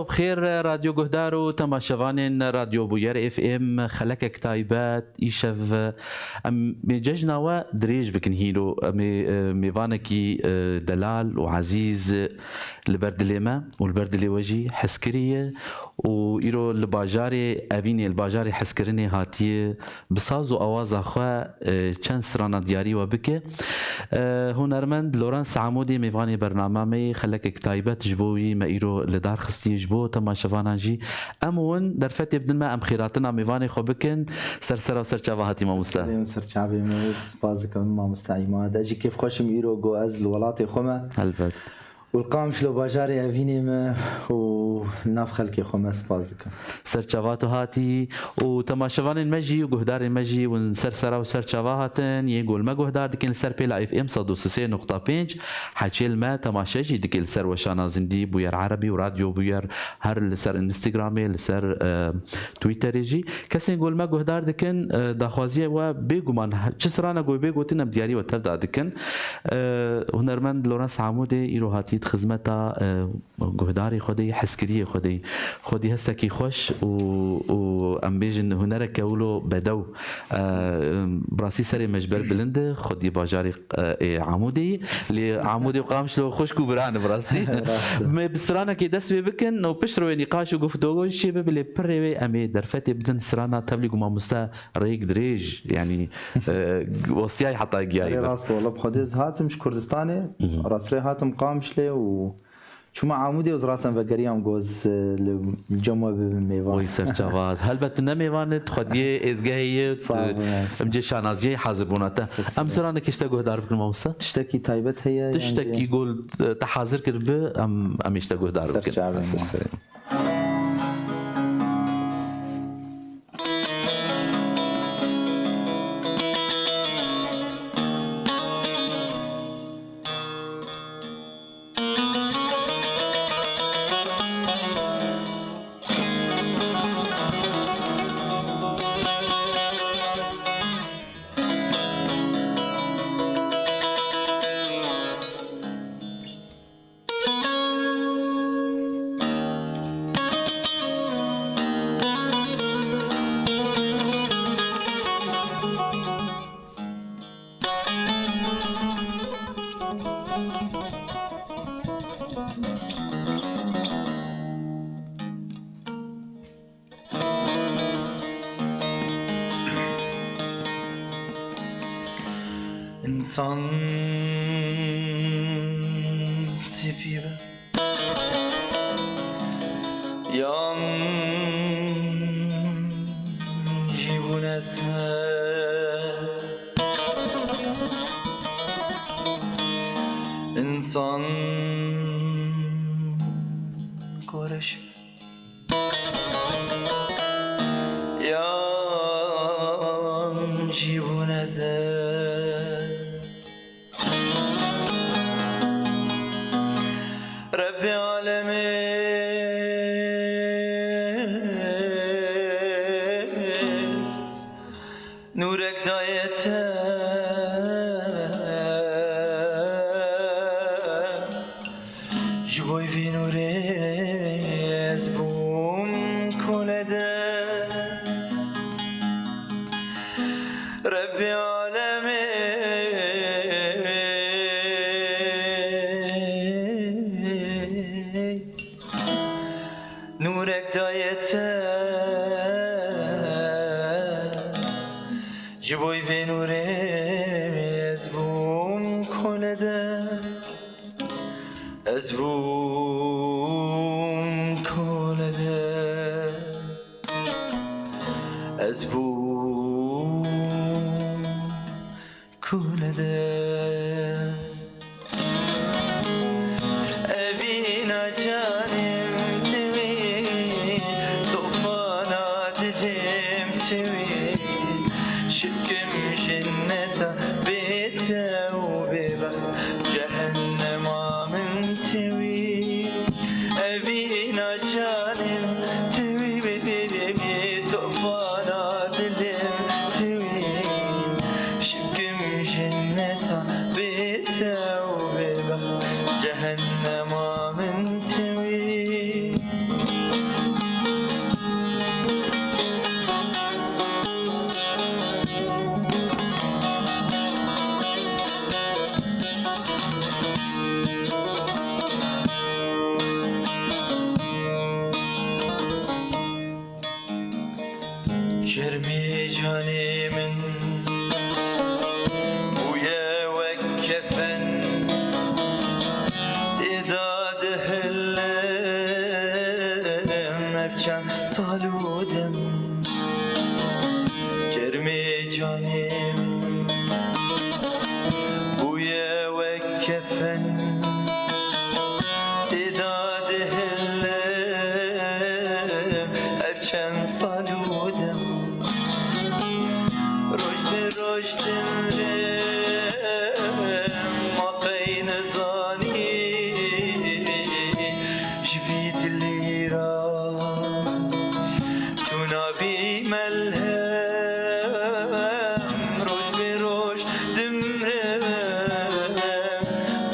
بخير راديو جهدار وتماشفان راديو بوير اف ام خلك تايبات ايشف مججنا ودريج بكنهيلو ميفانكي دلال وعزيز البردليما والبردلي وجي حسكريه وإيرو الباجاري أبيني الباجاري حسكرني هاتي بسازو أوازا خوا چند سرانا دياري وبكي هنرمند لورانس عمودي ميفاني برنامجي خلك كتايبات جبوي ما إيرو لدار خستي جبو تماشفانا جي أمون درفتي بدن ما أم خيراتنا ميفاني خو بكن سرسرا وسرچاوا هاتي ما مستا سرچاوي ما سپاس دكم ما مستعيما داجي كيف خوشم إيرو جو أز الولاتي خوما البت والقامش لو باجاري أبيني ما وناف خلكي خوما سپاس دكم سرچاواتو هاتي وتماشفان المجي وجهدار المجي ونسرسرا وسرچاواتن يقول ما جهدار دكين سر بيلا اف ام صدو سسي نقطة بينج حكي ما تماشجي دكين سر وشانا زندي بوير عربي وراديو بوير هر لسر انستغرامي لسر تويتر يجي كسي يقول ما جهدار دكين داخوازيه وبيجومان چسرانا جوي بيجوتنا بدياري وتبدا دكين هنرمند لورانس عمودي ايرو هاتي خدمتا جهداري خدي حسكريه خدي هسه كي خوش و ام بيجن هنرك يقولوا بدو براسي سري مجبر بلند خدي باجاري عمودي اللي عمودي وقامش له خوش كبران براسي بسرانا كي دس بكن وبشروا نقاش وقفتوا شي بلي بري امي درفتي بدن سرانا تبلغ ما مستا ريق دريج يعني وصياي حتى جاي راس والله بخديز هاتم مش كردستاني راسري هاتم قامش له و شو ما عمودي وزراسن فقريام جوز الجمعة بميوان ويسر جواد هل بتنا ميوان تخديه ازجاهية امجي شانازيه حاضربوناته ام سرانا كيشتا جهدار بكل موسى تشتكي تايبت هي تشتكي يقول تحاضر كربه ام يشتا جهدار بكل İnsan sefiri yan jibun esme İnsan koreş yan jibun esme ربي عالمي نورك دايته جبوي في نوري زبوم كولده ربي عالمي نورك دايته جبوي في نوري ازبوم كولده ازبوم كولده ازبوم كولده أبينا جانم شكم جنة بيته وببخت جهنم من توي أبينا جانم توي طوفانا دلم توي شكم جنة بيته وببخت جهنم من توي جرمي جاني من ويا وكفن تعداد هلم افجان صالودم جرمي جاني ويا وكفن تعداد هلم افجان صالودم روش بروش تمرم ما قين زاني جفيت الليرة تنابي ملهم روش بروش تمرم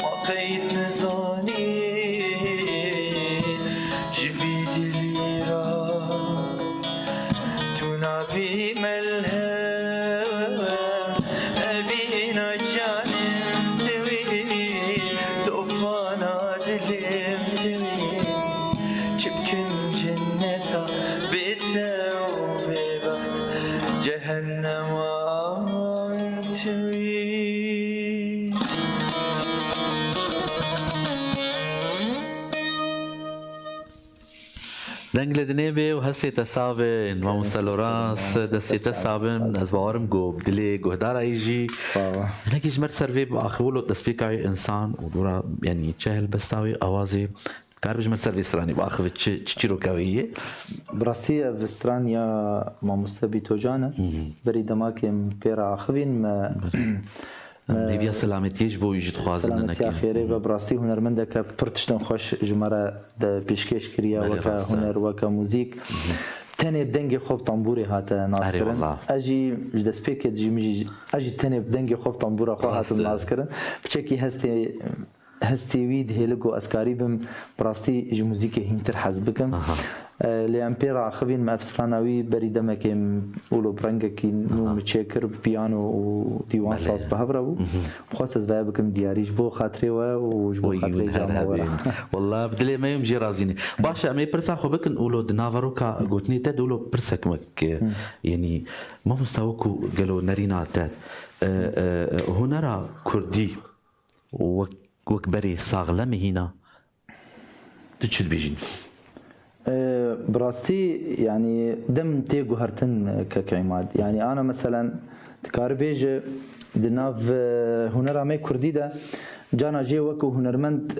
ما قين زاني جفيت الليرة تنابي ملهم أبينا جانم توي توفانا دلم توي جبكن جنة بيتا وببخت جهنم توي دنگل دنیبه و هستی تصابه ما مسلورانس دستی تصابم از باورم گو بدلی گهدار ایجی صافا لكن جمرت سرفي باخولو تسبيكاي انسان ودورا يعني تشهل بستاوي اوازي كاربج من سرفي سراني باخذ تشيرو كاويه براستي بسترانيا ما مستبي توجانا بري دماكم بيرا اخوين ما ليبيا سلامتي يجبو يجي تخوازن سلامتي خيري براستي هنرمندك برتشتن خوش جمره د بيشكيش كريا وكا هنر وكا موزيك تاني بدنجي خوب طنبوري هاتا ناسكرن اجي دسبيك جي اجي تاني بدنجي خوب طنبورا خو هاتا ناسكرن بچكي هستي ويد هيلغو اسكاري بم براستي جي موزيكي هينتر حزبكم لامبيرا خبين ما افسراناوي بريدمكم اولو برنجكي نو متشكر بيانو وديوان صاص بهبرو بخصص بابكم دياريش بو خاطري وجبو خاطري جامورا والله بدلي ما يمجي رازيني باشا مي برسا خو بكن اولو دنافروكا غوتني تدولو برسك مك يعني ما مستوكو قالوا نارينا تات هنرا كردي وكبري صاغلمي هنا تشد بيجين براستي يعني دم تيجو هرتن كعماد يعني انا مثلا تكاربيج دناف هنرا مي كردي ده جانا جي وكو هنرمند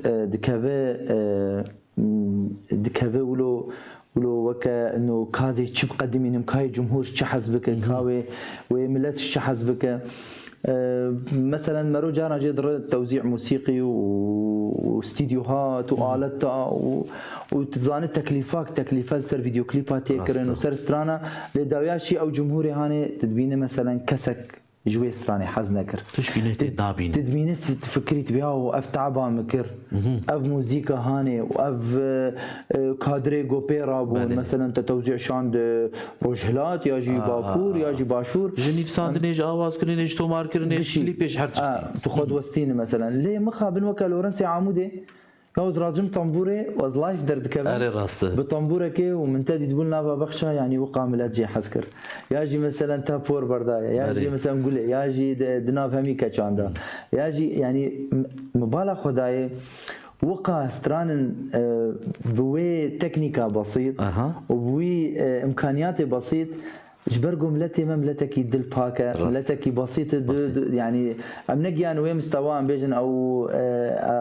دكافي ولو وكا انه كازي تشب قدمين كاي جمهور حزبك كاوي وملت حزبك مثلا مرو جانا جي توزيع موسيقي واستديوهات وآلات وتزاني تكليفات سر فيديو كليبات تكرن وسر سترانا لداوياشي او جمهوري هاني تدبينه مثلا كسك جوي ستراني حزنكر تشبينه تدابين تدبينه فكريت بها واف تعبا مكر اف موزيكا هاني واف كادري غوبيرا بون مثلا توزيع شاند روجهلات يا جي باكور يا جي باشور جنيف ساندنيج اواز كرينيج تومار كرينيج كليبيش حرتش تاخذ وستين مثلا ليه مخابن وكا لورنسي عمودي يوز راجم طنبوري واز لايف درد كمان بطنبوره كي ومن تدي تقول نابا بخشا يعني وقاملات جي حسكر ياجي مثلا تابور بردايا ياجي مثلا نقول ياجي دنا فهمي كاتشاندا ياجي يعني مبالغ خداي وقع ستران بوي تكنيكا بسيط وبوي امكانيات بسيط جبرقو ملتي مملتكي دل باكا ملتكي بسيط يعني امنجيان وين مستوى بيجن او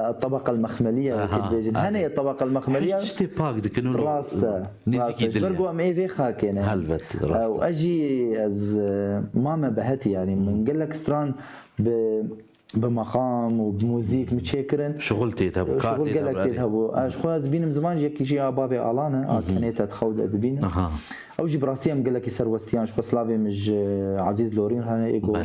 الطبقه المخمليه بيجن هنا الطبقه المخمليه شتي باك دكنو راستا جبرقو ام اي في خاكينه هلبت واجي از ماما بهتي يعني من قال لك ستران بمقام وبموزيك متشكرن شغلتي تهبو شغل قال لك تهبو اشخاص بين زمان يكي شي بابي الانا كانت تخود ادبينا او جي براسيام قال لك يسر وستيان شو سلافي مش عزيز لورين هنا ايجو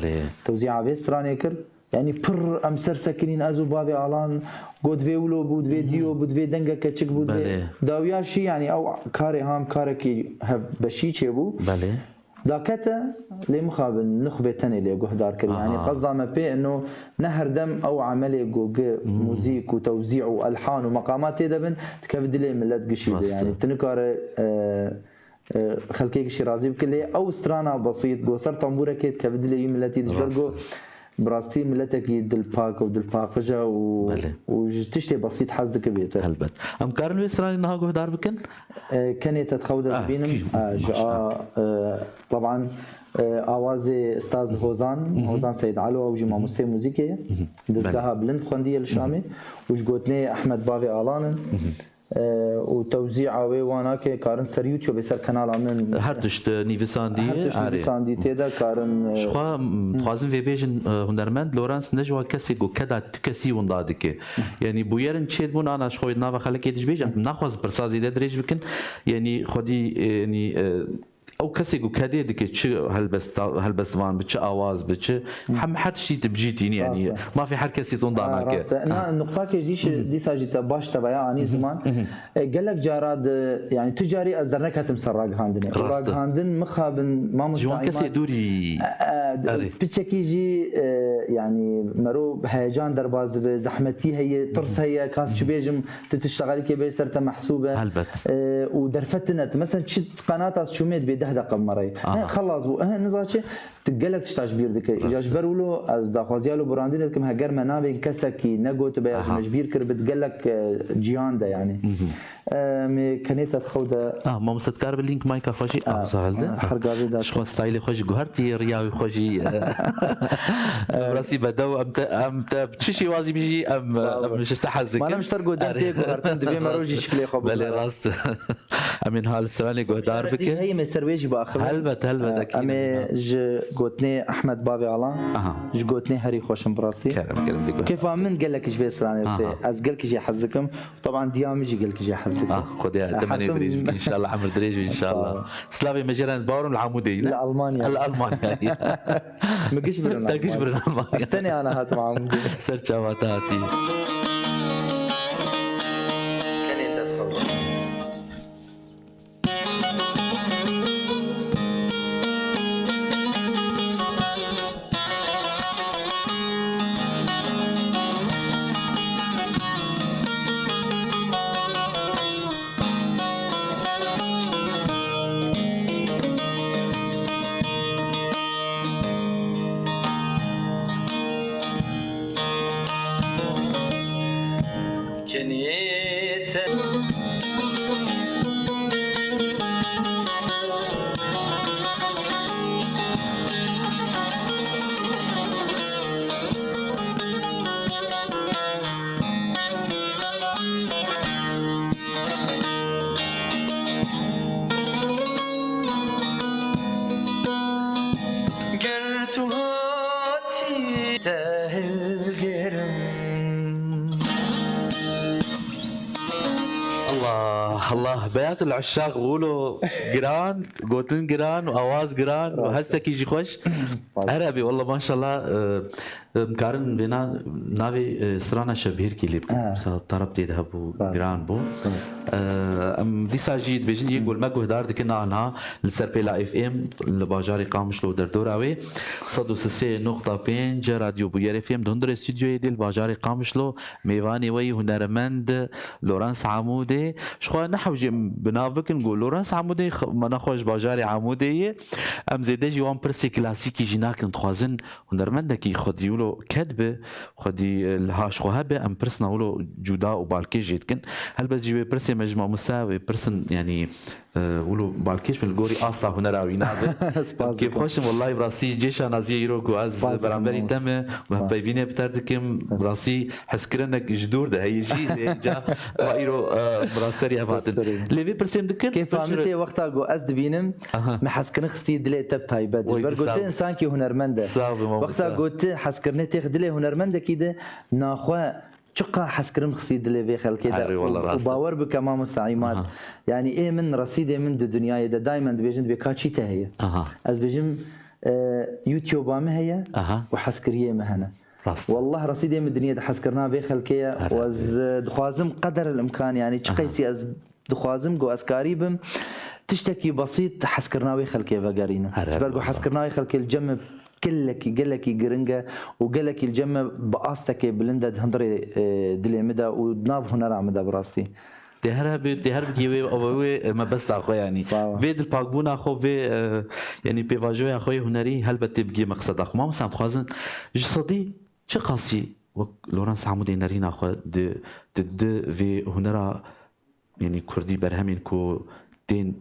توزيع فيستراني كر يعني بر امسر ساكنين ازو بابي الان بود فيولو بود فيديو بود في دنگا كچك بود داويا شي يعني او كاري هام كاركي هف بشي تشبو بله داكتا لي مخابن نخبه تاني لي جهدار كر يعني قصدا ما بي انه نهر دم او عملي جوج موزيك وتوزيع والحان ومقامات دبن تكبد لي ملت قشيده يعني تنكار خلكيك شيرازي بكلي او سترانا بسيط جو صار طنبوره كيت كبدلي ملتي دجرجو براستي ملتك دل باك ودل باقجا وتشتي بسيط حزدك بيتر هلبت ام كارن ويسراني نها جهدار بكن كانت تتخوض بينم طبعا اوازي استاذ هوزان سيد علو او جمع مستوى موسيقيه دزها بلند خونديه الشامي وجوتني احمد بافي الان وتوزيع وانا كارن سر يوتيوب سر قناه من هرتشت نيفساندي تيدا كارن شخوا خوازن في بيجن هنرمند لورانس نجوا كسي جو كدا تكسي وندادك يعني بويرن تشيد بون انا شخوي نافا خلك يدج بيج ناخذ برسازي دريج بكن يعني خدي يعني او كسي جو كادي ديك تشي هلبس فان بتش اواز بتش هم حد شيء تبجيتيني يعني ما في حد كسي تنضانك انا النقطه كيش دي ساجيت باش تبعها اني زمان قال لك جاراد يعني تجاري ازدرنك هتمسراق هاندني راق هاندن مخابن ما جوان كسي دوري بتشكيجي يعني مرو هيجان درباز زحمتي هي ترس هي كاس شبيجم تشتغلي كي بيسرت محسوبه هلبت ودرفتنت مثلا شت قناه شوميت بده دقم مري خلاص نزاتش تقلك تشتاج بير دك اجاج برولو از داخوازيالو براندين لكم هاجر منابي كسكي نغو تبع مجبير كر بتقلك جيان ده يعني مي كانت تخوده ما مستكار باللينك مايكا خوشي سهل ده حرقه ده شو ستايلي خوش جوهرتي رياوي خوشي راسي بدو امت بتشي وازي بيجي ام مش تحزك ما انا مش ترقو دمتي جوهرتن دبي مروجي شكلي خب بلي راس امين هال الثواني جودار بك هي ما سرويجي باخر هلبت اكيد امي قوتني احمد بابي علان قوتني هري خوشم براستي كلام كيف من قال لك ايش بيسراني از قال لك ايش حظكم طبعا ديام يجي قال لك ايش حظكم خذها 8 دريج ان شاء الله عمر دريج ان شاء الله سلافي مجران باورم العمودي لا المانيا ما قش برن المانيا استني انا هات مع عمودي سيرش اواتاتي الله بيات العشاق غولو جيران قوتن جيران واواز جيران وهسك يجي خوش عربي والله ما شاء الله مكارن بينا نافي سرانا شبير كيلي طرب تذهب جيران بو ام دي ساجيد بيجي يقول ما جهدار دكنا عنها لسربيلا اف ام الباجاري قامش لو دردوراوي صدو سسي نقطة بين جا راديو بوير اف ام دندر استوديو دي الباجاري قامش لو ميواني وي هنرمند لورانس عمودي شخوا نحوج بنابك نقول لورانس عمودي ما نخوش باجاري عمودي ام زيد جي وان برسي كلاسيكي جيناك نتخوازن هنرمندكي خدي ولو كذبه خدي الهاش خوهبه ام برسنا ولو جودا وبالكي جيتكن هل بتجيب برسي مجمع مساوي برسن يعني ولو بالكيش من الجوري اصلا هنا راوي نابه كيف خوشم والله براسي جيش نازي يروكو از برامبري تم وبيبيني بتردكم براسي حسكرنك جدور ده هي شيء جا وايرو براسري افاتن ليفي برسيم دكن كيف فهمتي وقتها جو از دبينم محسكن خستي دلي تب تايبد برغوت انسان كي هنرمنده وقتها قلت حسكرني تاخدلي هنرمنده كده ناخوا شقة حسكرم خسيد اللي بيخل كده وباور بكما مستعيمات يعني ايه من رصيدة من الدنيا ده دايما بيجن بكاتشيتا هي از بيجم يوتيوب ما هي وحسكريه مهنا والله رصيدة من الدنيا ده حسكرناه بيخل كيا واز دخوازم قدر الامكان يعني شقيسي از دخوازم جو از قريبم تشتكي بسيط حسكرناه بيخل كيا فقارينا برضو حسكرناه بيخل كيا الجنب كلكي قلكي جرينجا وقلكي الجمة بقاستك بلندا هندري دلي مدى ودناف هنا راه مدى براستي تهرب جيوي أو ما بس أخو يعني فيد الباقبون أخو في يعني بيفاجوي أخوي هنري هل بتبقي مقصد أخو ما مسام خوازن جسدي چه قاسي لورانس عمودي نرين أخو د في هنرا يعني كردي برهمين كو دين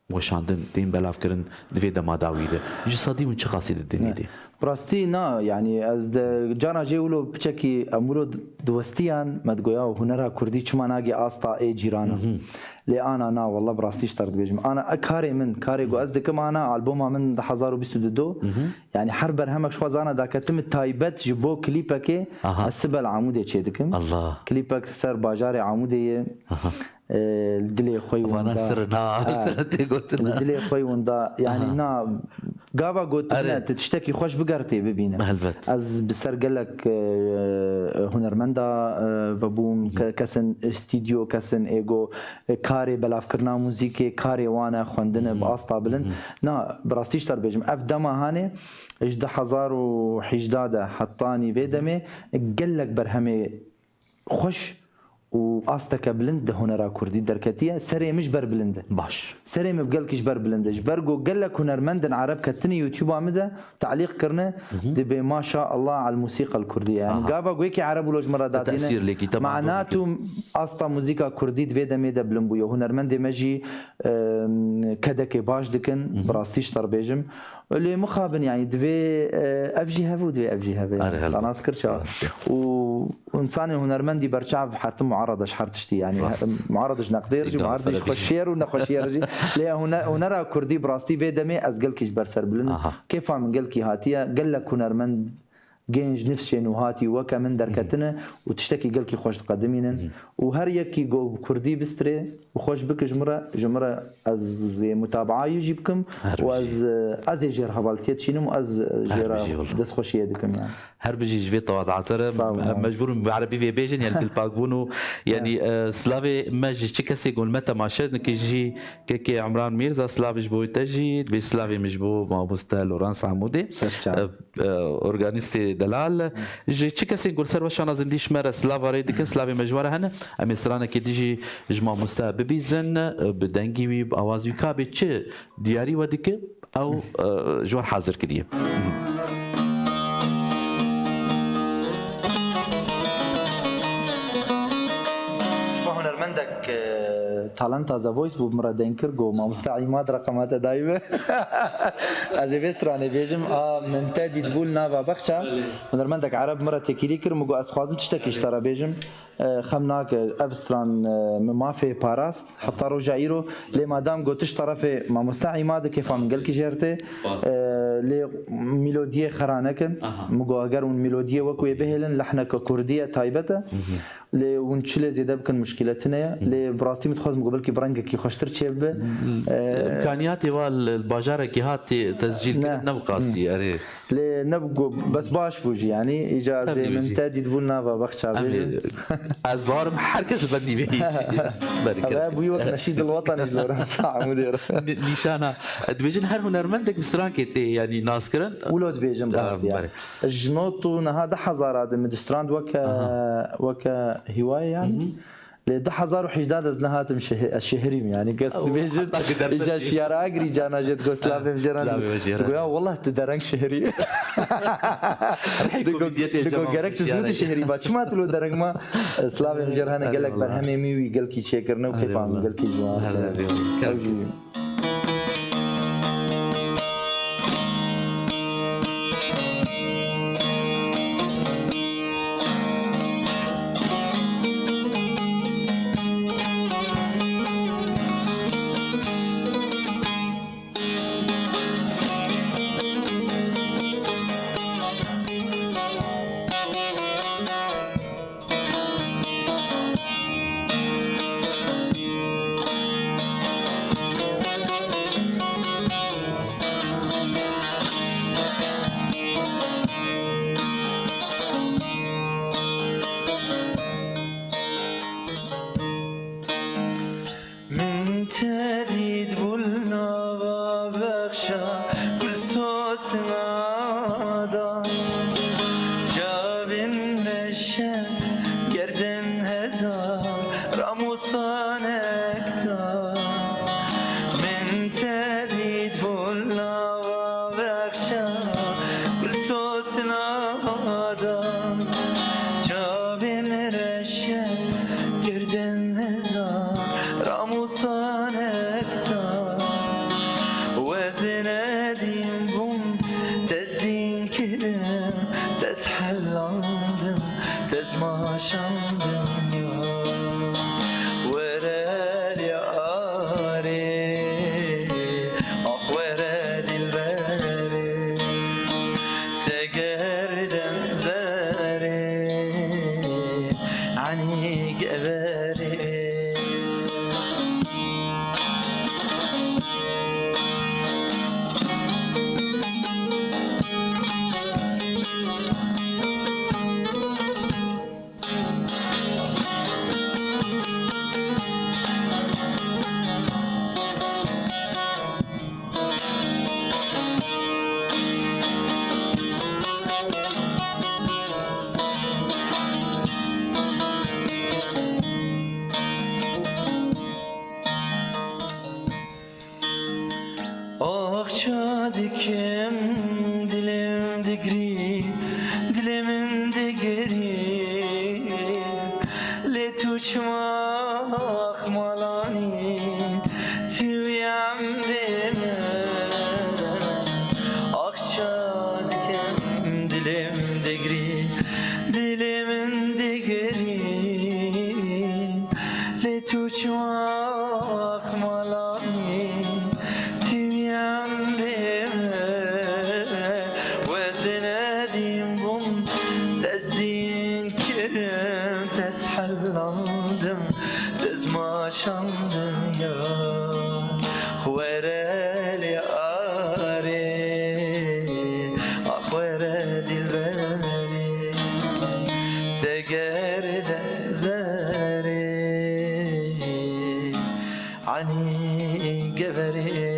وشاندن دين بلاف كرن دفي دما داويده جسدي من چه قاسي الدنيا دي براستي نا يعني از جانا جيولو بچكي امورو دوستيان مدگويا هنرا كردي چما ناگي استا اي جيرانا لي انا نا والله براستي اشترط بيجم انا كاري جو از دكم انا البوم من 2022 يعني حرب برهمك شو زانا دا كتم تايبت جبو كليبك السبل عمودي تشدكم الله كليبك سر باجاري عمودي الدلي خوي وانا سرنا قلت الدلي خوي وندا يعني نا قابا قلت تشتكي خوش بقرتي ببينا هلبت از بسر قالك هنرمندا فبوم كسن استديو كسن ايجو كاري بلاف كرنا موزيكي كاري وانا خوندن باسطا بلن نا براستيش تر بيجم اف دما هاني 11 حطاني بيدمي قالك برهمي خوش واستك بلند هنرا كردي دركتيه سري مش بر بلنده باش سري ما بقالكش بر بلنده جبرجو قال لك هنرمند عرب كتني يوتيوب عمده تعليق كرنا دبي ما شاء الله على الموسيقى الكرديه يعني قافا قويكي عرب ولوج مره داتينا معناته اسطا موسيقى كردي دفيدا ميدا بلمبو هنرمند ماجي كدك باش دكن براستيش تربيجم اللي مخابن يعني دفي افجي هافو دفي افجي هافو انا اذكر شو وانسان هنرمندي برشاف حرتم معرضه شحرتشتي يعني معرضه نقدير معرضه خوشير ونخوشير ليه هنرا كردي براستي بيدمي از قالكيش برسر بلن كيف من قالكي هاتيه قال لك هنرمند جينج نفس نوهاتي وكا من دركتنا وتشتكي قالكي خوش تقدمينا وهر يكي جو كردي بستري وخوش بك جمرة از متابعة يجيبكم واز جير هبالتيت شينم واز جير دس خوش يدكم يعني هر بيجي جوي طواد عطر مجبور بعربي في بيجن يعني كل باقبونو يعني سلافي ماجي تشكسي قول متى ما شد كيجي كي عمران ميرزا سلافي جبو تجي بسلافي مجبو ما بوستا لورانس عمودي اورغانيستي دلال جي تشكسي قول سر وشانا زنديش مره سلافا ريدك سلافي مجوره هنا ام سرانا كي تجي جما مستا ببيزن بدنجي باوازي كابي تشي دياري ودك او جوار حاضر كديه تالنت از فويس بو مرا دنكر جو ما مستعي ما رقمات دايبه از فيستراني بيجم من تادي تقول نافا بخشا هنرمندك عرب مره تكيليكر مجو از خوازم تشتكي اشترى بيجم خمناك افستران ما في باراست حتى رجعيرو لي مادام قلتش طرفي ما مستعي ما كيف من قال كي جرتي لي ميلوديه خرانكن مجو اگر اون ميلوديه وكو بهلن لحنك كرديه تايبته لي ونشله زياده بكن مشكلتنا لي براستي متخوز مقبل كي برنك كي خوشتر تشيب امكانياتي والباجاره كي هاتي تسجيل نبقاسي يعني لي نبقو بس باش فوجي يعني اجازه من تادي تقولنا بخشا از بارم هر کس بدی بهی برکت ابوی وقت نشید الوطن جلورا ساعه مدير نشانه دبيجن هر هنرمندك بسران كتي يعني ناس كرن ولود بيجن بس يعني الجنوط هذا حزارات مدستراند وك هوايه يعني ل 2011 زنهات الشهريم يعني قصد بيجن اجا شيار اجري جانا جد غوسلاف مجران يا والله تدرنك شهري دقو جرك تزود شهري باش ما تلو درنك ما سلاف مجران قال لك برهمي مي قال كي شيكرنا وكيف عم قال كي جوان dikim dilim digri dilimin digri let uçmak malani tüyem deme akça dikim dilim digri dilimin digri let uçmak malani Teshallandım, dezmaşandım ya Khwereli are, ah khwere dilberi Tegerde zari, ani geveri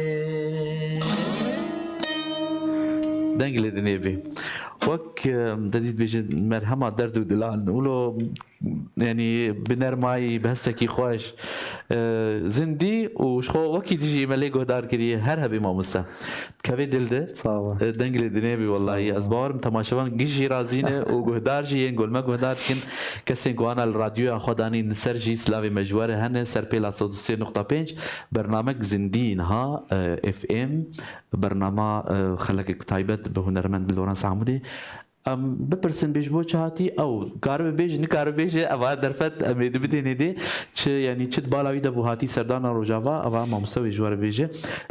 دنگل دنيبي وك دديت بيجي مرهمة درد ودلال نقوله يعني بنرماي بهسكي خوش زندي وشخو وكي تجي مليكو دار كدي هرها بما مسا كافي دلده صعبة دنگل دنيبي والله ازبار تماشوان جيجي رازينه وجهدار جي ينقول ما جهدار كن كسين قوانا الراديو خداني نسرجي سلافي مجواره هن سربيلا 103.5 برنامج زندي نها اف ام برنامج خلك كتايبت بهنرمند لورانس عمودي ام بپرسن بیش بو چاهتی او کار بیش نکار بیش اوا درفت امید بدینی دی چه یعنی چت بالاوی ده بوهاتی سردان روجاوا اوا ما مستوی جوار بیش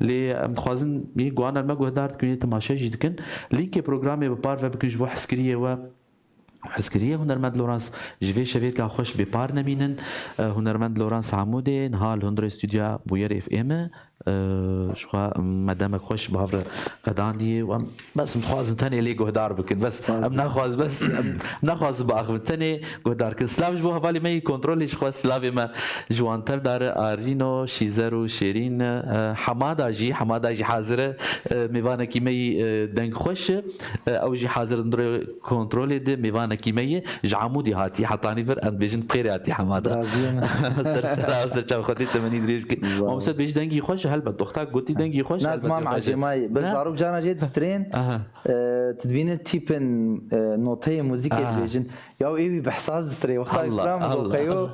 لی ام خوازن می گوانا ما گهدارت کنی تماشا جدکن لینک پروگرامی بپار و بکنج بو حسکریه و حسكرية هنرمند لورانس جوي شفيت كا خوش ببار نمينن هنرمند لورانس عمودي نهال هندر استوديو بوير اف ام شخوا مدام خوش بهفر قداندي بس متخواز تاني لي جهدار بكن بس ام نخواز بس نخواز باخ تاني جهدار كن سلاف جبو هبالي مي كنترول شخوا سلاف ما جوانتر دار ارينو شيزرو شيرين حمادا جي حاضر ميوانا كي مي دنگ خوش او جي حاضر ندر كنترول دي ميوانا كي مي جعمودي هاتي حطاني فر ام بيجن بخير هاتي حمادا سر خدي 80 ريش ومسد بيج دنگي خوش هل بدختك قلتي دنگي خوش ناس ما معجي ماي بالضروب جانا جيت سترين تدبين تيبن نوتيه موسيقى بيجن ياو ايوي بحساس ستري وقتها اسلام وقيو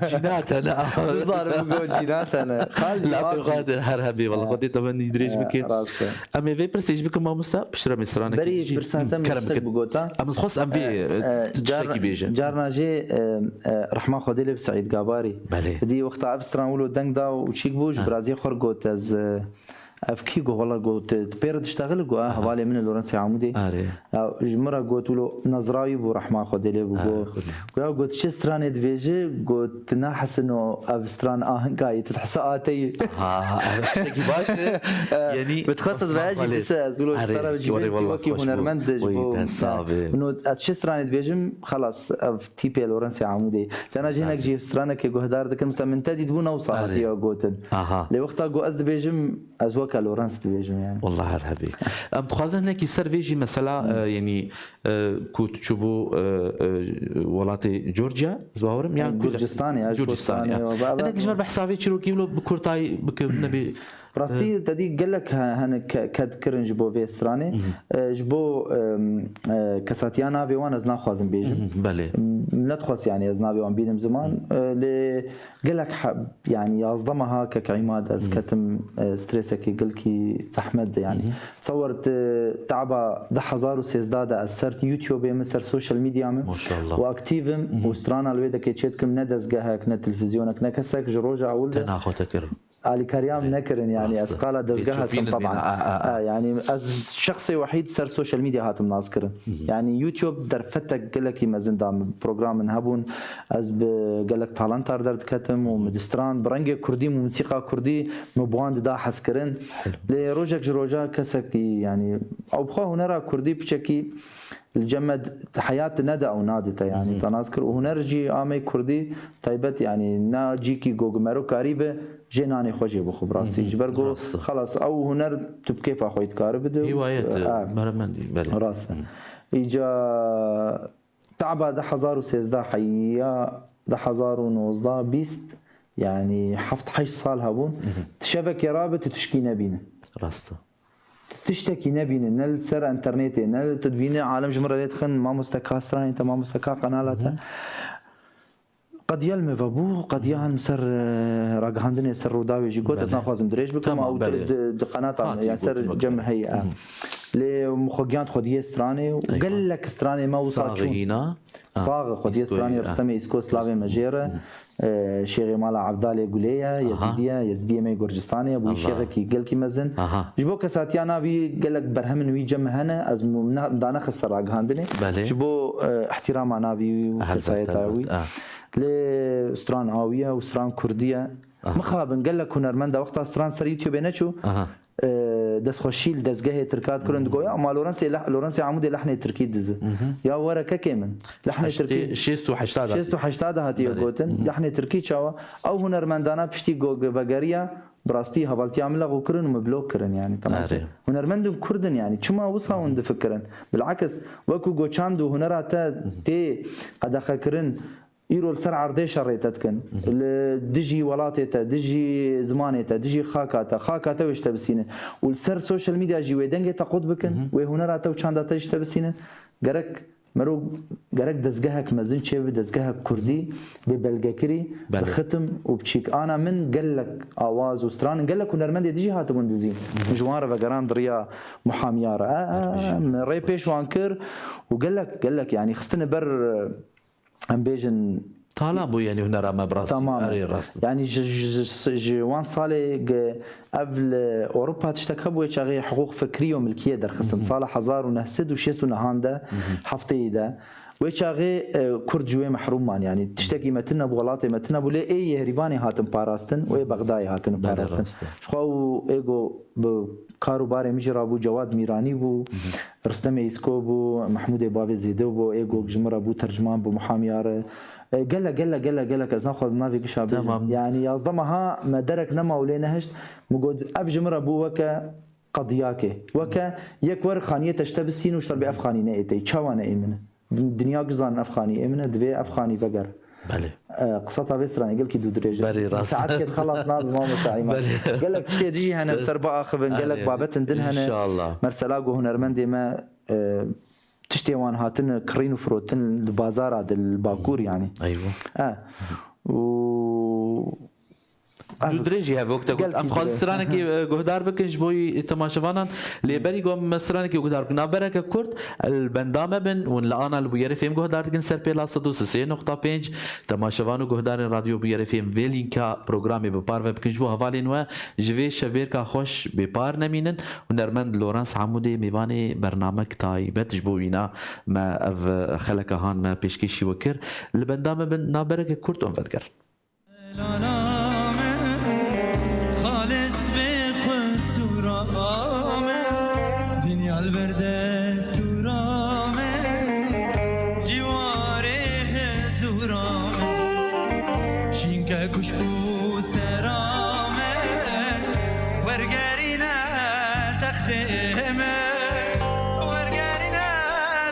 جيناتنا بالضروب وقو جيناتنا خالد لا قادر هرهبي والله قدي 80 ريش بكين امي في برسيج بكم ما مسا بشرا مصرانك بري برسانتم بقوتا ام تخص ام في تشكي بيجن جارنا جي رحمه خديلي بسعيد قاباري دي وقتها ابستران ولو دنگ دا وشيك بوش برازي خور قوت از افكي جو والله قلت بير تشتغل جو حوالي من لورنس عمودي جمره قلت له نظراي بو رحمه خديلي بو قلت شي ستراني دفيجي قلت ناحس انه ابستران هنقاي تتحساتي تشكي باش يعني بتخصص باجي بس زولو اشترى جيبي وكي هنرمند انه شي ستراني دفيجم خلاص تي بي لورنس عمودي انا جينا جيب سترانك كجهدار دك مثلا من تدي دبونا وصارتي قلت لوقتها جو از دفيجم ازوك لورنس ديفيجن يعني والله هرهبي ام تخازن هيك سيرفيجي مثلا يعني كنت تشوفوا ولاتي جورجيا زواورم يعني جورجستاني انا كجمر بحسابي تشروكي له بكورتاي بكنبي راستي تدي قال لك هن كاد كرنج بو في استراني جبو كساتيانا في وانا زنا خوازم بيجم بله لا تخص يعني ازنابي وان بيدم زمان قال لك يعني يصدمها كعماد از كتم ستريسك قال كي زحمت يعني تصورت تعبا 1016 اثرت يوتيوب مصر سوشيال ميديا ما شاء الله واكتيفم وسترانا الويدا كيتشيتكم ندزقهك نت تلفزيونك نكسك جروجا اول تناخذك علي كريم نكرن يعني اسقاله دزقها طبعا يعني از شخصي وحيد سر سوشيال ميديا هاتم ناذكر يعني يوتيوب درفتك قال لك مازن دام بروجرام نهبون از قال لك تالنتار درت كتم ومدستران برنج كردي وموسيقى كردي مبواند دا حسكرن لروجك جروجا كسك يعني او بخو هنرا كردي بشكي الجمد حياة ندى أو نادته يعني تناذكر وهنرجي آمي كردي طيبت يعني ناجيكي جوجمرو قريبة جناني خوشي بخو براستي جبرجو خلاص أو هنر تبكيف أخويت كاربده هوايات برمن راس إجا تعبا 1016 حيا 1019 بيست يعني حفت 8 صال هبون تشبك رابط تشكي نبينا راسته تشتكي نبين نل سر انترنت نل تدبين عالم جمرة ليت خن ما مستكاستران انت ما مستكا قنالته قد يلمي فابو قد يان سر راجهندني سر وداوي جيكوت اسنا خازم دريج بكم او قناه يعني سر جمع هي لمخوجيان خديه ستراني وقال لك ستراني ما وصل شو صاغ خديه ستراني رستمي اسكو سلافي ماجيره شيخ مالا عبدالي قوليه يزديه مي جورجستاني ابو شيخ كي قال كي مزن جبو كساتيانا بي قال لك برهم وي جمع هنا از دانا خسر راجهندني جبو احترام انا بي وكسايتاوي لستران هاويه وستران كرديه مخابن قال لك هنرمندا وقتها ستران سر يوتيوب نچو دس خوشيل دزگاه ترکات کرند گویا ما لورنس عمود لحن ترکی دز یا ورکه کمن لحن ترکی 680 هاتی گوتن لحن ترکی چاوا او هنرمندانا پشتی گوگ وگریا براستي هبالتي عملها وكرن ومبلوك كرن يعني تمام هنرمند كردن يعني شما وصا وند فكرن بالعكس وكو جوچاندو هنراتا تي قد خكرن يرول سر عرضي شريتتكن دجي ولاتيتا دجي زمانيتا دجي خاكاتا ويش تبسينه والسر سوشيال ميديا جي ويدنجي تقود بكن وهنراتا وچانداتا ايش تبسينه غرك مرو غرك دزگهك مزن چه دزگهك كردي ببلگكري بختم وبچيك انا من قال لك اواز وستران قال لك هنرمند دجي هاتبون دزين جوار وغران دريا محاميار ري بيش وانكر وقال لك يعني خستنا بر ام بيجن طالبوا يعني هنا راه براسي تمام يعني جوان صالح قبل اوروبا تشتكبوا يشغي حقوق فكريه وملكيه درخصن صالح هزار ونهسد وشيس ونهاندا حفتي ده ويشغي كرد جوي محرومان يعني تشتكي متنا بغلاطي متنا بولي اي هرباني هاتم باراستن وي بغدادي هاتم باراستن شخو ايجو كاروباري مجرى ابو جواد ميراني بو رستم ايسكو بو محمود بابي زيدو بو ايجو جمر ابو ترجمان بو محاميار قال لك از ناخذ نافي شاب يعني يصدمها ما درك نما ولينا هشت مقود افجمر ابو وكا قضياكي وكا يكور خانيه تشتبسين وشتر بافخاني نايتي تشوانا ايمن الدنيا قزان افخاني ايمن دبي افخاني بقر بله قصتها بيسراني قال كي دو دريجه ساعات كي تخلص ناب ما مستعيم قال لك تشتي تجي هنا بسربا اخذ قال لك بابت ندن هنا ان شاء الله مرسلاقو هنرمندي ما تشتي وان هاتن كرين وفروتن البازار هذا الباكور يعني ايوه و دريجي هذا وقت ام خالص سرانك جهدار بكنج بوي تماشفانان لبري قوم سرانك جهدار بنا بركه كرد البندامه بن ونلانا البير فيم جهدار كن سر بلا 103.5 تماشفانو جهدار راديو بير فيم فيلينكا برنامج ببار بكنج بو حوالين و جوي شبيركا خوش ببار نمينن ونرمند لورانس عمودي ميواني برنامج تاي بتجبوينا ما خلك هان ما بيشكيشي وكر البندامه بن نابركه كرد اون فدكر دنیا البردستورامه جواره زورامه شینکه کشکو سرامه ورگرینه تختمه ورگرینه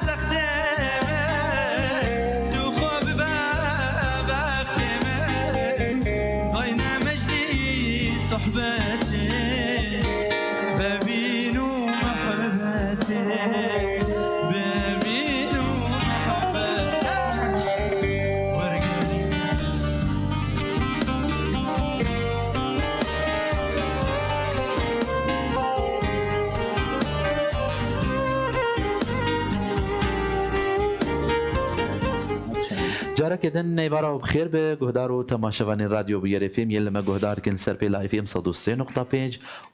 تختمه تو خواب بختمه باین مجدی صحبتی جارك إذن نيبارا بخير بجهدارو تماشفاني راديو بير فيم يلما جهدار كن سر بلا فيم 103.5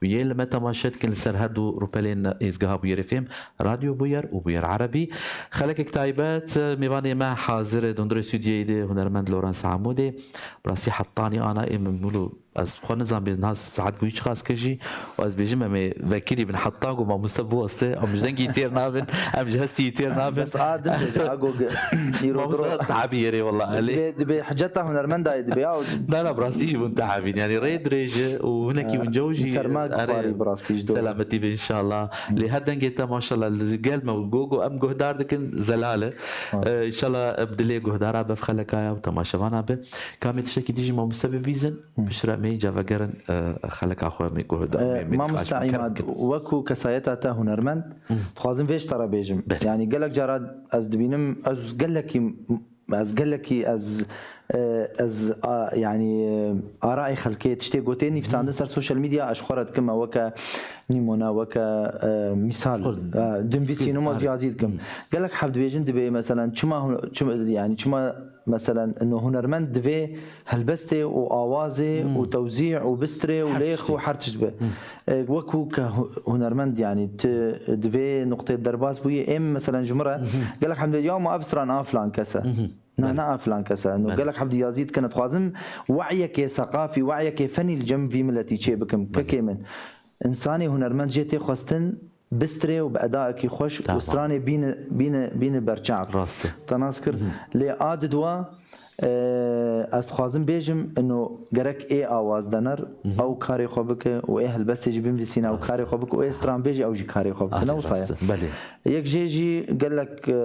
ويلما تماشت كن سر هردو روبلين إزجها بير فيم راديو بير وبير عربي خلك كتايبات ميباني ما حاضر دندر استوديو دي هنرمند لورانس عمودي براسي حطاني أنا مولو از خود نظام بالناس ساعات بيش خاص كجي واز بيجي ما ذكري بنحطاق وما مسبو أصلا أو مش دنجي تير نابن أم جهسي تير نابن بس عاد أقول يرودرو تعبيري والله عليه دبي حاجتها هنرمندا دبي لا براسي منتعبين يعني ريد ريجة وهناك ونجوجي سرماك براسي سلامتي ان شاء الله لهذا انت ما شاء الله الرجال موجوجو ام جهدار دكن زلاله ان شاء الله بدلي جهدارا بفخلكايا وتماشفانا ب كامل شكي تيجي ما مسبب فيزن بشرا مي جافا جرن خلك أخويا ميكو هدا ما مستعيماد وكو كسايتا تا هنرمند تخازن فيش ترى بيجم يعني قالك جراد از دبينم از قالكي از يعني آراء خلقية تشتي قوتين في ساندن سر سوشيال ميديا أشخرت كما وكا نيمونا وكا مثال دم في سينما جازيد كم قالك حب بيجن دبي مثلا شما مثلا انه هنرمند دبي هلبستي وآوازي وتوزيع وبستري وليخ وحرتش دبي وكو كهنرمند يعني دبي نقطة درباس بوي ام مثلا جمرة قالك حمد اليوم افسران افلان كسا نا فلان كسا انه قال لك حبدي يزيد كانت خوازم وعيك ثقافي وعيك فني الجنب في ملتي شي بكم ككيمن انساني هنرمند جيتي خواستن بستري وبادائك خوش وستراني بين برچاق راسته تناسكر لي اددوا از خوازم بيجم انه جرك اي اواز دنر او كاري خوبك و اي هلبست جيبين في سينا او كاري خوبك و اي ستران بيجي او جي كاري خوبك نوصايا بلي يك جيجي قال لك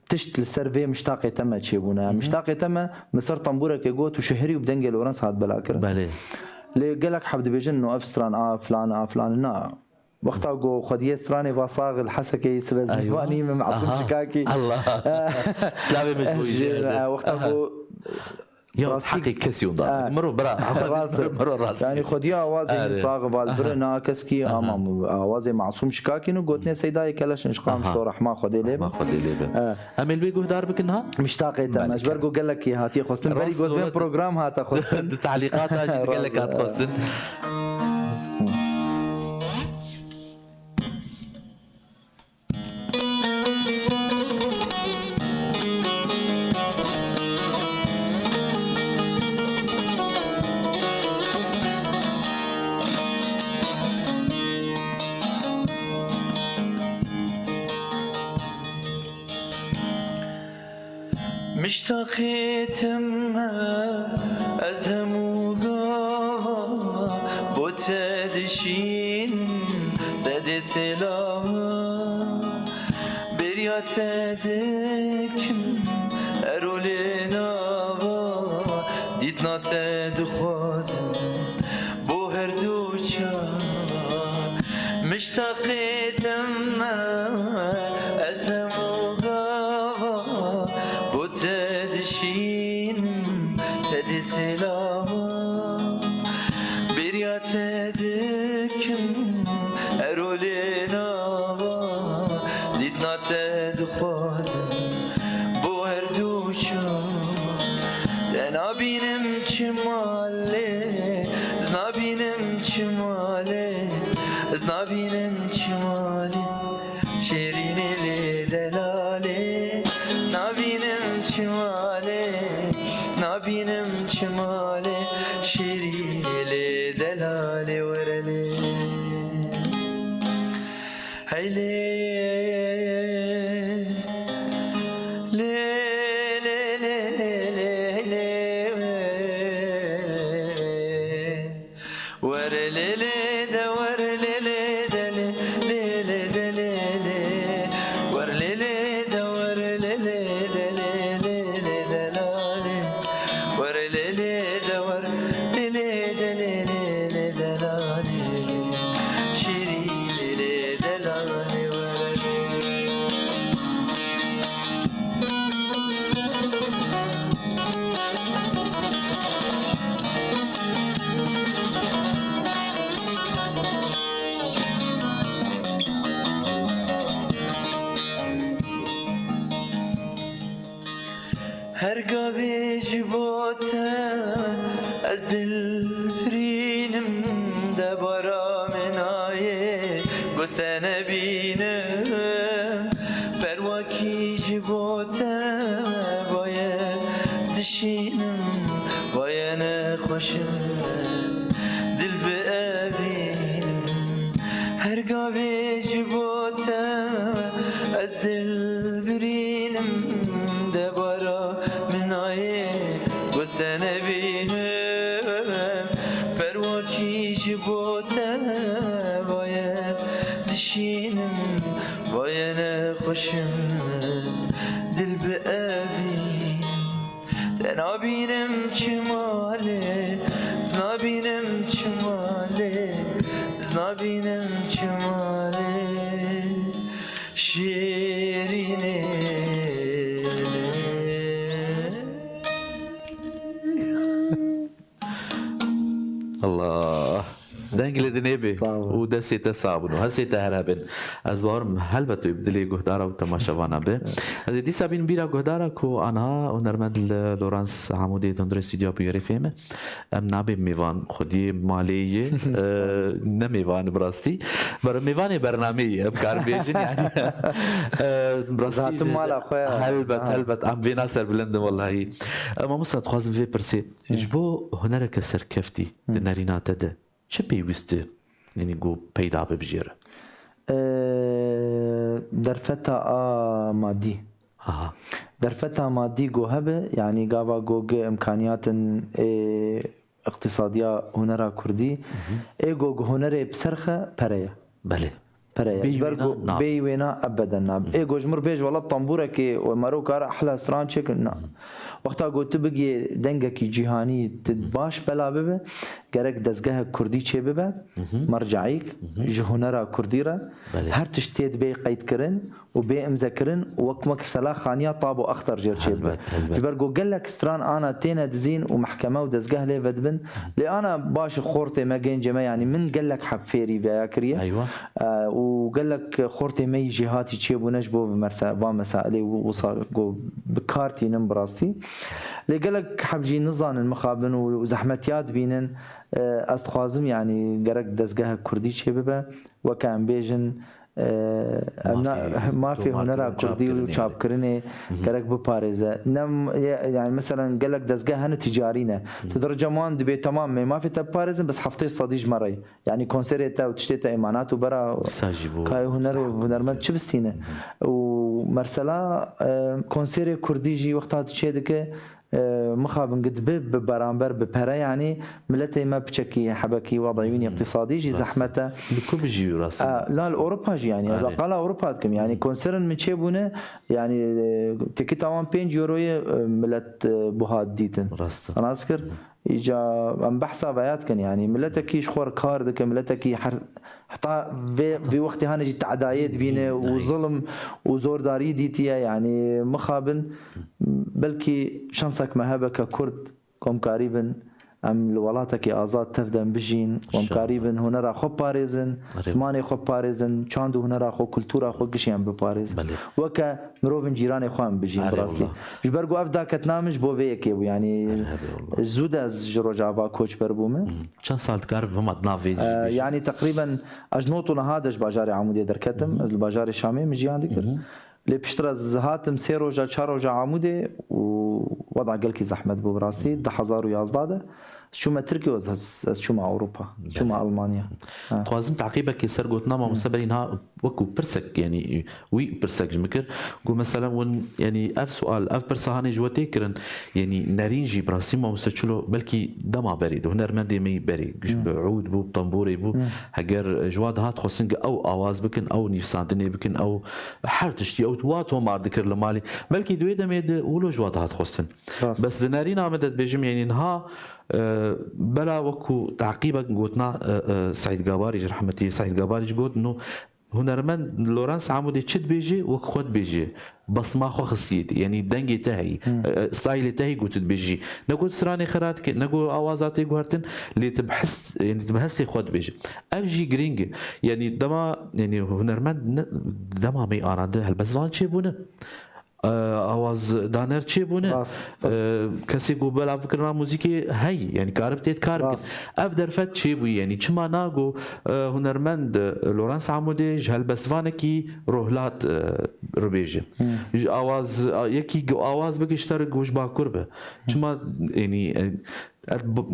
تشت السيرفي مشتاقي تما تشيبونا مشتاقي تما مسر طنبوره كيغوت وشهري وبدنجل ورنس هاد بلاكر بلي لي قالك حبد بيجن انه افستران فلان نا وقتها جو خديه ستراني باصاغ الحسكي سبز أيوة. معصوم شكاكي الله سلامي مجبوي وقتها جو يوم حقي كسيون ضاق مرو مرو راس يعني خديه اوازي صاغ بالبرنا كسكي امام اوازي معصوم شكاكي نو قلت سيداي كلاش نشقام شو رحمه خدي لي ما خدي لي امل بيقول داربك انها مشتاقه تم اجبركو قال لك هاتي خصن بري جوز بين بروجرام هاتا خصن تعليقات قال لك هتخصن مشتاقيتم أزهم وقاوة بوتدشين سدي سلام بريات دكم أرولينا ديتنا تدخوازم بوهر دوچان مشتاقيتم أزهم تدشين سدي سلام بريات دكم أرولينا ديتنا تدخوازم بوهر دوچان تنابينم چمالي زنابينم چمالي زنابينم چمالي شيرين لي دلالي نابينم چمالي نابينم چمالي شيرين لي دلالي ورلي هيلي هر قابي جبوته از دل رينم دبارا من آيه گستنه بینم برواکی جبوته باید دشینم باید نخوشم از دل بابینم هر قابي جبوته از دل برینم دبارا من آيه گستنه بینم برواکی جبوته باید دشینم باید نخوشم از دل بابینم تنابینم چماله نبینم کمال شیرینه الله دنگل دنیبی و دسته صابون و هسته هربن از بارم هل بتوی بدلی گهدارا و تماشاوانا به از دی سابین بیرا گهدارا کو آنها و نرمد لورانس عمودی دندر استودیو بیاری فیمه ام نبی میوان خودی مالیه نمیوان براستی بر میوان برنامه ام کار بیشین یعنی براستی هل بت ام بی ناصر بلندم والله اما مصد خوازم في برسي جبو هنرك سر كفتي دنارينات ده چه بيوسته يعني جو پیدا ببجيره درفتا مادي درفتا مادي جو هبه يعني قاوا جو امكانيات اقتصاديه هنرا كردي جو هنري بسرخه بريه بله برجو بي وينا ابدا ناب ايجو جمر بيج والله بطنبورك ومرو كار احلى ستران تشيك وقتها قلت بقي دنگك جيهاني تباش بلا ببه گرك دزگاه كردي چه ببه مرجعيك جهنرا كرديرا هر تشتيد بي قيد كرن وبي امذكرن وكمك سلا خانيا طابو اخطر جير چه ببه برجو قالك ستران انا تينا دزين ومحكمه ودزگاه لي بدبن لي انا باش خورتي ما جنجمه يعني من قالك حب فيري بيا كريه ايوه وقال لك خورتي مي جهاتي تشيبو نجبو بمسائلي وصار بكارتي نمبراستي اللي قال لك حبجي نظان المخابن وزحمتيات بينن استخوازم يعني قرق دزقها كردي تشيبه وكان بيجن ما في هنرا كردي وشاب كرني قالك بباريزه نم يعني مثلا قال لك دزقها هنا تجارينا تدرجمان دبي تمام ما في تباريزن بس حفتي صديج مري يعني كونسيرتا وتشتيتا ايمانات وبرا كاي هنرمند شبستينه ومرسلا كونسيري كرديجي وقتها تشيدك مخابن قد ببرامبر ببرا يعني ملتي ما بشكي حبكي وضعيني اقتصادي جي زحمته لكم بيجي راس لا الاوروبا جي يعني اذا قال اوروبا كم يعني كونسرن من شيبونه يعني تيكت 5 يورو ملت بوهاد ديتن انا اذكر اجا ام بحثا بيات كان يعني ملتك شخور كارد ملتك حتى في وقت هنا جي تعدايات بينه وظلم وزور داري ديتيا يعني مخابن بلكي شانسك مهبه ككرد قوم قريبا ام الولاتك ازاد تفدم بجين قوم قريبا هنا را خو باريزن زماني خو باريزن چاندو هنا را خو كلتورا خو گشيان بباريز وكا مروفن جيراني خو ام بجين براسلي جبرغو افدا كتنامش بو ويكي يعني زود از جروجافا كوچ بربومه چند سال کار بم ادناوي يعني تقريبا اجنوتو هادش باجاري عمودي دركتم از الباجاري شامي مجيان ذكر لي بشترى زهاتم سيرو جا چارو جا عمودي ووضع قلكي زحمت بو براستي 10,000 شو ما تركيا وز شو ما اوروبا شو ما المانيا خوازم تعقيبك يسر قلت نما مستقبلينها وكو برسك يعني وي برسك جمكر قول مثلا ون يعني اف سؤال اف برسهاني جوتي كرن يعني نارينجي براسي ما وسچلو بلكي دما بريد هنرمندي مي بري قش بعود بو طنبوري بو هجر جواد هات خصنج او اواز بكن او نيفساندني بكن او حرتشتي او تواتو مار ذكر لمالي بلكي دويدا ميد ولو جواد هات خصن بس نارينا مدد بيجم يعني نها بلا وكو تعقيبك قلتنا سعيد قباري رحمتي سعيد قباري قلت انه هنرمند لورانس عمودي تشد بيجي وخد بيجي بس ما خو خصيتي يعني دنجي تاعي ستايل تاعي قلت بيجي نقول سراني خرات نقول اوازاتي قهرتن اللي تبحث يعني تبحثي خد بيجي اجي جرينج يعني دما يعني هنرمند دما مي اراده هالبزوان تشيبونه آواز دانر چی بونه کسی گو بلا فکرنا موزیکی هی یعنی کارب تیت کار اف درفت چی بوی یعنی چما ناگو هنرمند لورانس عمودی جهل بسوانه کی روحلات ربیجه آواز یکی آواز بگشتر گوش باکور به چما یعنی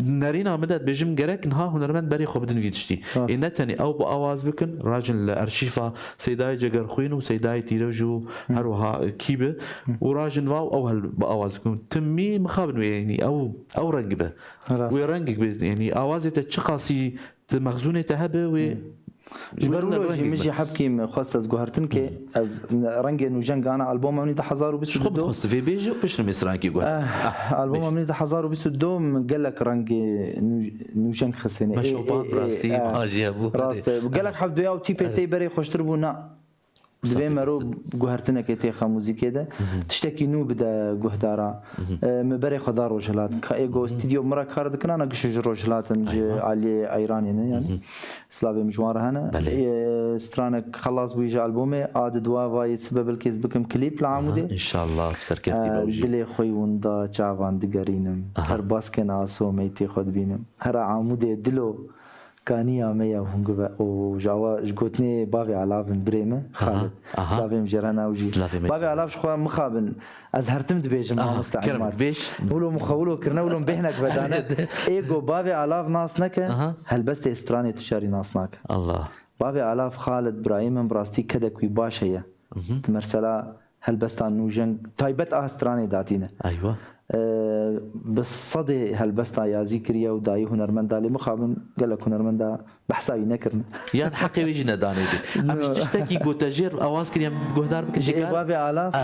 نارينا مدد بيجم جرك نها هنرمند بري خو بدن فيتشتي إنتني أو بأواز بكن راجل الأرشيفة سيداي جگر خوين وسيداي تيرجو هروها كيبه وراجل واو أو هل بأواز بكن تمي مخابن يعني أو رنجبه ويرنجك يعني أوازي تشقاسي مخزونة تهبه جبروا له مجي حبكي خواست از جوهرتن كي از رنگ نوجان غانا البوم مني 1022 شو بخص في بيجي وبش رانكي قول البوم مني 1022 قال لك رنگ نوجان خسني ما شو براسي ما جابو راست قال لك حب دويا تي بي تي بري خوش تربونا دبي مرو جوهرتنا كي موزيكي ده تشتكي نو بدا جوهدارا مبري خضار وجلات كايجو استديو مرا كارد كنا انا قش روجلات نجي علي ايراني يعني سلافي مجوار هنا سترانك خلاص بيجي البومي عاد دوا وايد سبب الكيس بكم كليب العمودي ان شاء الله بسركفتي بوجي دلي خوي وندا جافان دقرينم سر باسكنا سو ميتي خد بينم هر عمودي دلو كانيا ميا وهنجوا وجوا جوتني بافي علافن بريمة خالد سلافي مجرنا وجي بافي علاف شخوا مخابن أزهرتم دبيج ما مستعمل بيش ولو مخولو كرنا ولو بهنك بدانا إيجو بافي علاف ناسنك هل بس تستراني تشاري ناسنك الله بافي علاف خالد برايم براستي كذا كوي باش هي تمرسلا هل بس تانوجن تايبت استراني داتينا أيوة بس صدي هالبستا يا زكريا وداي هنرمندا اللي مخابن قال لك هنرمندا بحساوي نكرن يعني حقي ويجينا داني دي مش تشتكي جو تجير اواز كريم جهدار بك جيكار بابي علاف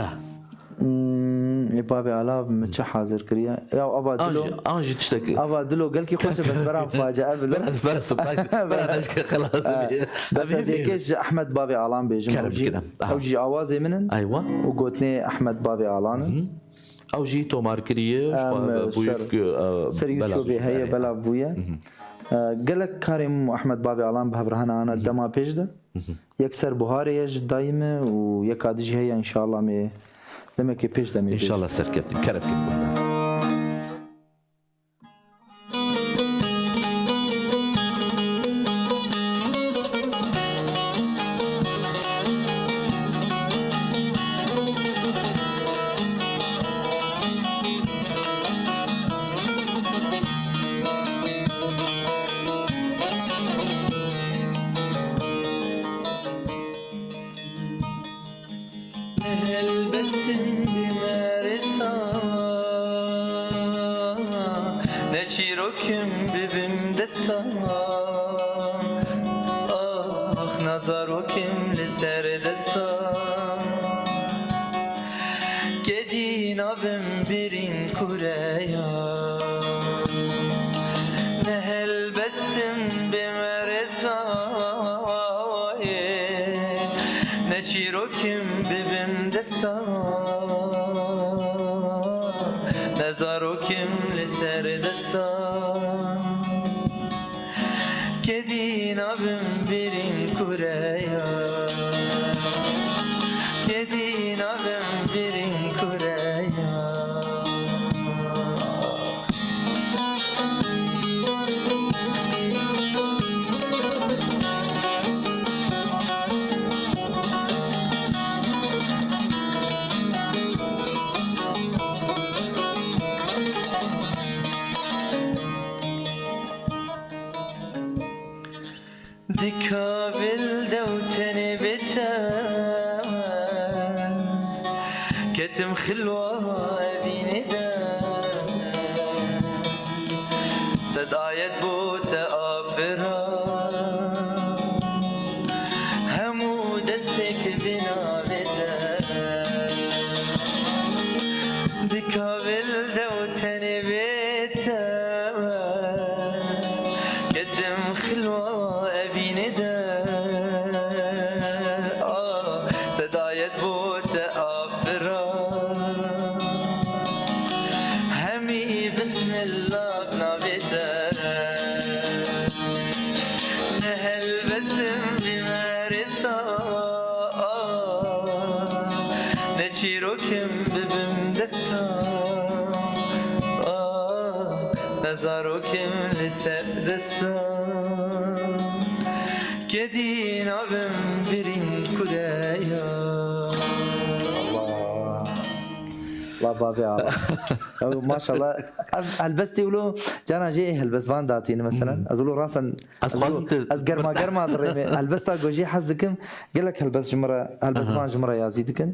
بابي علاف متش حاضر كريا يا ابا دلو انجي تشتكي ابا دلو قال كي خوش بس برا مفاجاه برا برا خلاص بس هيك احمد بابي علان بيجي اوجي اوازي منن ايوه وقوتني احمد بابي علان او جي تومار كريه بويك سريوتوبي هي بلا بويا قالك كريم احمد بابي علان بهبرهنا انا دما بيجده يكسر بهاري يج دايمه ويكادجي هي ان شاء الله مي لما كي بيج دمي ان شاء الله سركبت كرب كتم خلوة بيني صد آيات بوت آفرا همو دسفك بنا بدا دكابل دوتني بيتا كتم خلوة بيني صد آيات بوت آفرا نزاروكم لسر دستان كدين عبم برين كدايا الله بابي على ما شاء الله هلبست يقولوا جانا جي هلبس فان داتين مثلا ازولو راسا ازقر ما قر ما ضريمي هلبست جوجي حزكم قال لك هلبس جمره هلبس فان جمره يازيدكم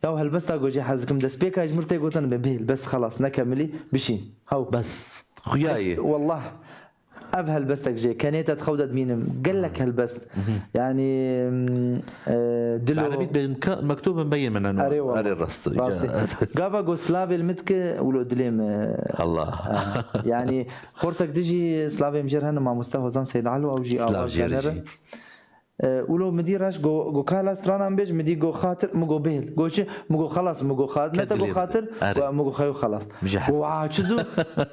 ياو هلبست جوجي حزكم دس بيكا جمرتي قلت انا بس خلاص نكملي بشين هاو بس خياي والله أف هالبستك جي كانت تخودت مين قال لك هالبست يعني دلو بالعربي مكتوب مبين من انه اري الرست قافا جوسلافي المتك ولو دليم الله يعني خورتك تجي سلافي مجرهن مع مستوى زان سيد علو او جي او جانر ولو مديرش جو كالا سترانا بيج مدي جو خاطر مو بيل جو شي مو خلاص مو خاطر نتا جو خاطر مو خيو خلاص واو تشزو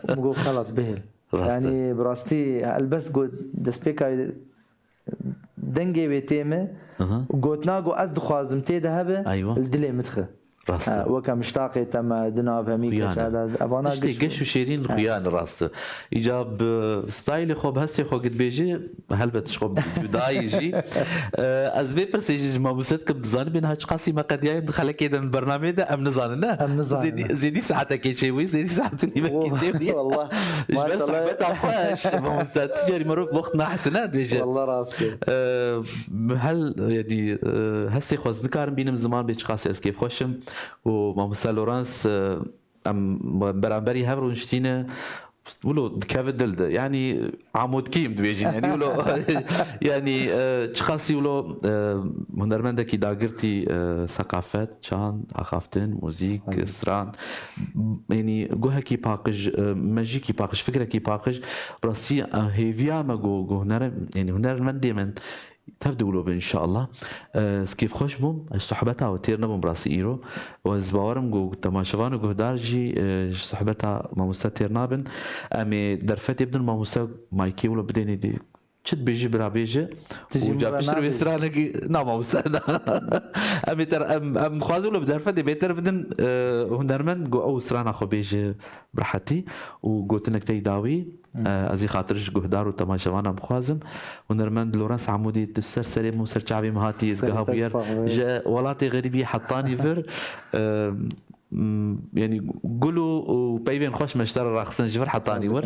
مو خلاص بيل يعني براستي البس جو دسبيكا دنجي بيتيمه وقوتنا جو از دخوازم تي ذهبه الدلي متخه راسته وكا مشتاقي تم دنا فهميك هذا ابانا قش وشيرين الخيان راسته ايجاب ستايل خو بهسي خو قد بيجي هلبت خو بداي يجي از في برسيج ما بسيت كم زان بين هاج قاسي ما قد يا خلك كده البرنامج ده ام نزاننا زيدي ساعتك شيء زيدي ساعتني ما كيجي والله ما شاء الله تعرفش ما تجري مروك وقتنا حسنات بيجي والله راسي هل يعني هسي خو ذكر بين زمان بيج قاسي اس كيف خوشم وماموسا لورانس ام برامبري هبرون شتينا ولو كافدلد يعني عمود كيم بيجين يعني ولو يعني تشخاصي ولو هنرمنده كي داغرتي ثقافات كان اخافتن موزيك استران يعني جوها كي باقج ماجي كي باقج فكره كي باقج براسي هيفيا ما جو هنر يعني هنرمنده من تبدو ان شاء الله كيف خوش بوم صحبتها وتيرنا بوم براسي ايرو وزباورم جو تماشوان وجو دارجي صحبتها ما مستتيرنا بن امي درفتي بدون ما مست مايكي ولا بديني دي شد بيجي برا بيجي وجاب بشرب يسرانك نعم وسنا امي تر ام خوازو ولا بدرفتي بيتر بدن هنرمن جو او سرانا خو بيجي براحتي وقلت تي داوي ازي خاطرش جهدار وتماشوانا بخوازم ونرمند لورانس عمودي تسر سليم وسر شعبي مهاتي زقهابير جاء ولاتي غريبي حطاني فر يعني قولوا وبيبين خوش مشترى راخصن جفر حطاني ور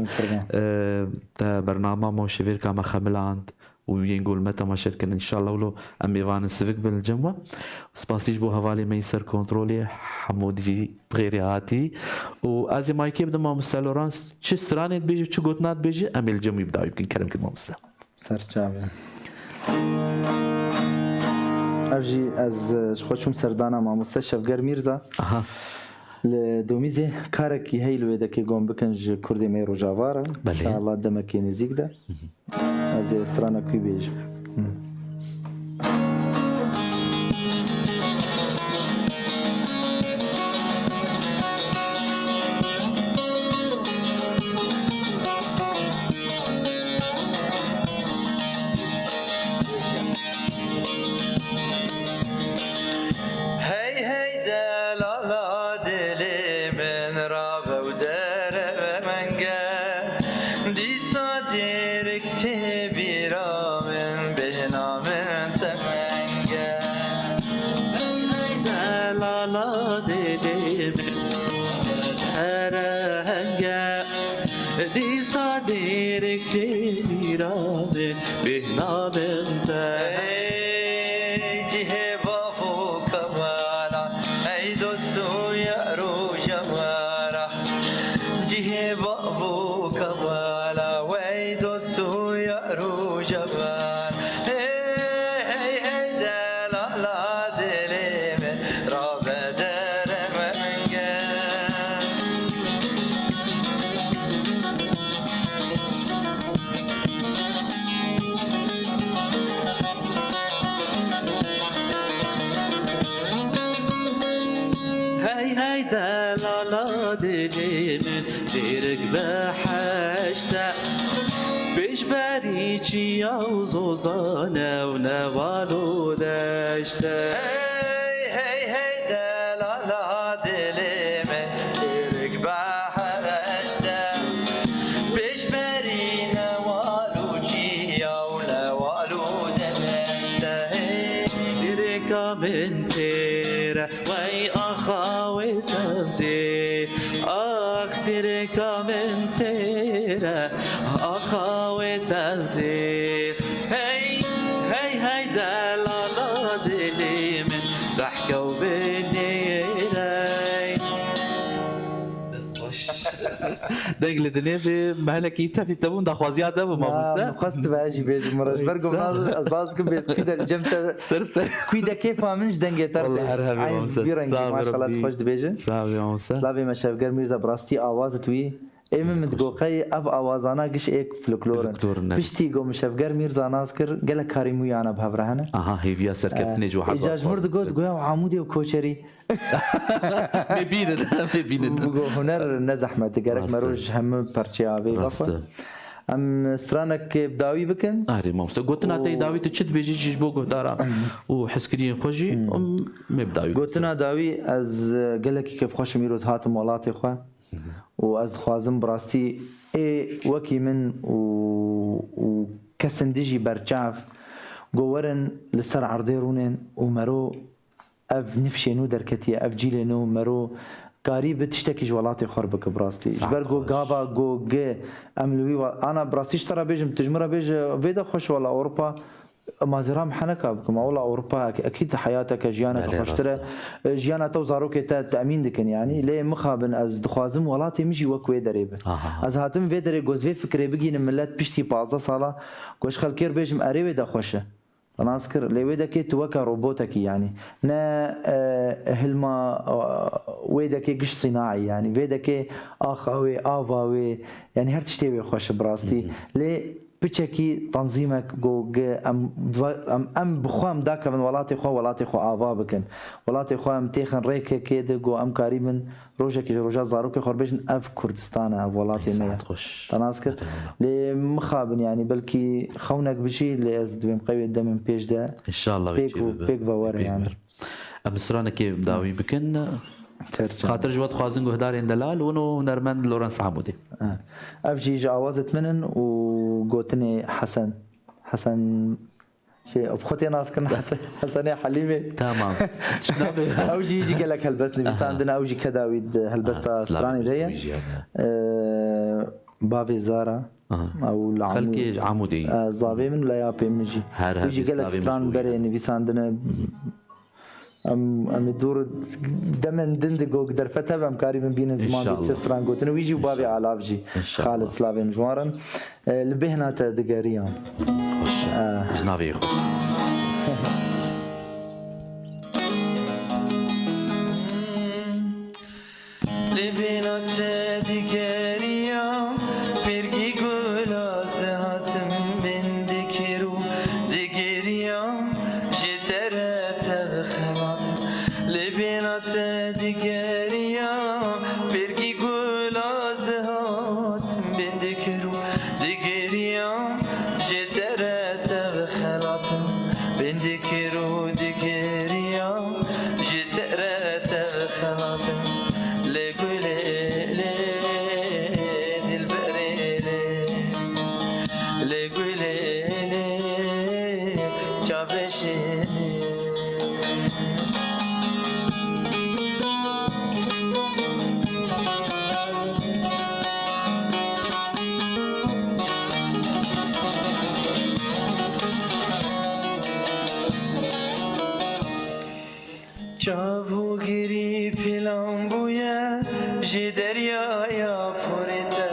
تا برنامج مو شفير كما خملاند وينقول متى ما شد كان ان شاء الله ولو ام ايفان سيفيك بالجمعه سباسيج بو هوالي ميسر كنترولي حمودي بغيراتي وازي ما يكيب دما مستلورانس تش سراني بيجي تش قوتنات بيجي ام الجمع يبدا يمكن كلام كلمه مستل سرچاوي افجي از شخوشم سردانا ما مستشف گر ميرزا لدوميزي كاركي هيلو دكي قوم بكنج كردي ميرو جافارا ان شاء الله دمكي نزيك ده ازي استرانا كي بيجي او زوزانه و نوالو داشته هی دلالا دلی من ترک بحشته پیش بری نوالو چیا و نوالو داشته درکا من تیره وی آخاوی تفزی آخ درکا من تیره آخاوی تفزی دنگ لدنيا في مهلكي تفي تبون دا خوازياده وما بس قصد باجي بيجي مرة برقم ناز أزازكم بيت كده الجمتة سرسر كده كيف فامنش دنگ تر والله ارهبي مامسا ما شاء الله تخش بيجي صافي مامسا سلافي مشافقر ميرزا براستي آواز توي ايمن متقوقي اف آوازانا قش ايك فلكلورن بشتي قو مشافقر ميرزا ناسكر قال كاريمو انا بهفرهنا هي فيها سركتني جو حق اجاج مرد قلت قويا وعمودي وكوشري مبين بقو هنر نزح ما تقرك مروج هم برشي عبي غفا ام سترانك بداوي بكن اري مامسا قلتنا تي داوي تشد بيجي جيش بوكو دارا وحسكرين خوجي مبداوي قلتنا داوي از قالك كيف خوش ميروز هاتم ولاتي خوا واز خوازم براستي اي وكي من و كسندجي برچاف قورن لسر عرضيرونين ومرو اف نفشينو دركتي اف جيلينو مرو قريب تشتكي جوالاتي خربك براستي جبر جو غابا جو جي املوي انا براستي اشترى بيجم تجمره بيج فيدا خوش ولا اوروبا ما زرام حنكا كما ولا اوروبا اكيد حياتك جيانك خوشتره جيانا تو زاروك تامين دكن يعني ليه مخابن از دخوازم ولاتي مشي وكوي دريبه از هاتم في دري جوز في فكري بگين ملت بشتي 15 ساله گوش خلكير بيجم اريبه دا خوشه انا اذكر لي ويدا كي توكا روبوتك يعني نا هلما ويدا كي قش صناعي يعني ويدا كي اخاوي افاوي يعني هر تشتي خوش براستي ليه بتشكي تنظيمك جو ام بخوام داك من ولاتي خو آوا بكن ولاتي خو ام تيخن ريك كيد جو ام قريبا روجك روجا زاروك خربشن اف كردستان اف ولاتي ميا تناسكر لي مخابن يعني بلكي خونك بشي اللي از دبي مقوي دم بيج ده ان شاء الله بيك باور يعني ام سرانا كي بداوي بكن خاطر جوات خوازن قهدارين دلال ونو نرمن لورنس عمودي افجي جاوزت منن وقوتني حسن شيء بخوتي ناس كنا حسن حليمي تمام اوجي يجي قال لك هلبسني بس عندنا اوجي كداويد هلبستا استراني دي بابي زارا او العمودي عمودي زابي من لا يابي منجي يجي قال لك استران بري في عندنا ام دور دمن دندقو قدر فتها ام كاري من بين زمان تسران قوتن ويجي وبابي على افجي خالد سلافي مجوارن لبهنا دقاريان جنابي لبهنا دقاريان برقي قول ازدهاتم من دكرو دقاريان جترت بخلاتم لبهنا دقاريان برقي قول ازدهاتم من دكرو دقاريان جترت بخلاتم من دكرو دقاريان جترت بخلاتم چاو گیری پلان بویا جی دریایا پورتا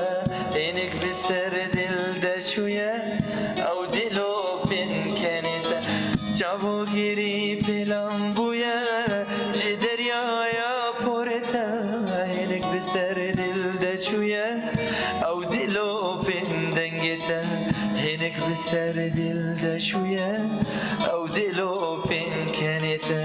اینک بسر دل دچویا او دلو فن کنیتا چاو گیری پلان بویا جی دریایا پورتا اینک بسر دل دچویا او دلو فن دنگتا اینک بسر دل دچویا او دلو فن کنیتا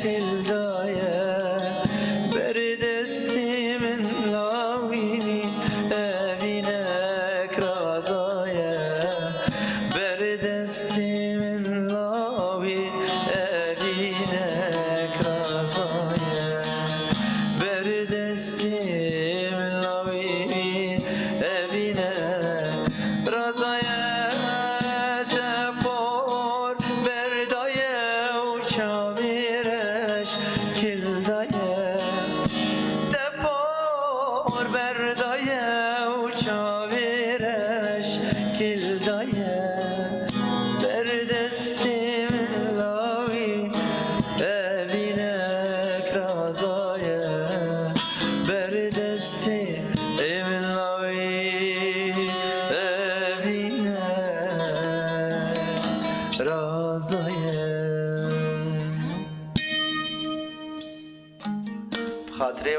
كل دايا بردستي من لاويني أبينك رازايا بردستي من لاوي أبينك رازايا بردستي من لاوي أبينك رازايا تبور بردايا وشاميرش كل دايا تبور بردايا وشاميرش كل دايا بردستي من لاوي أبينك رازايا بردستي من لاوي أبينك رازايا بخاطري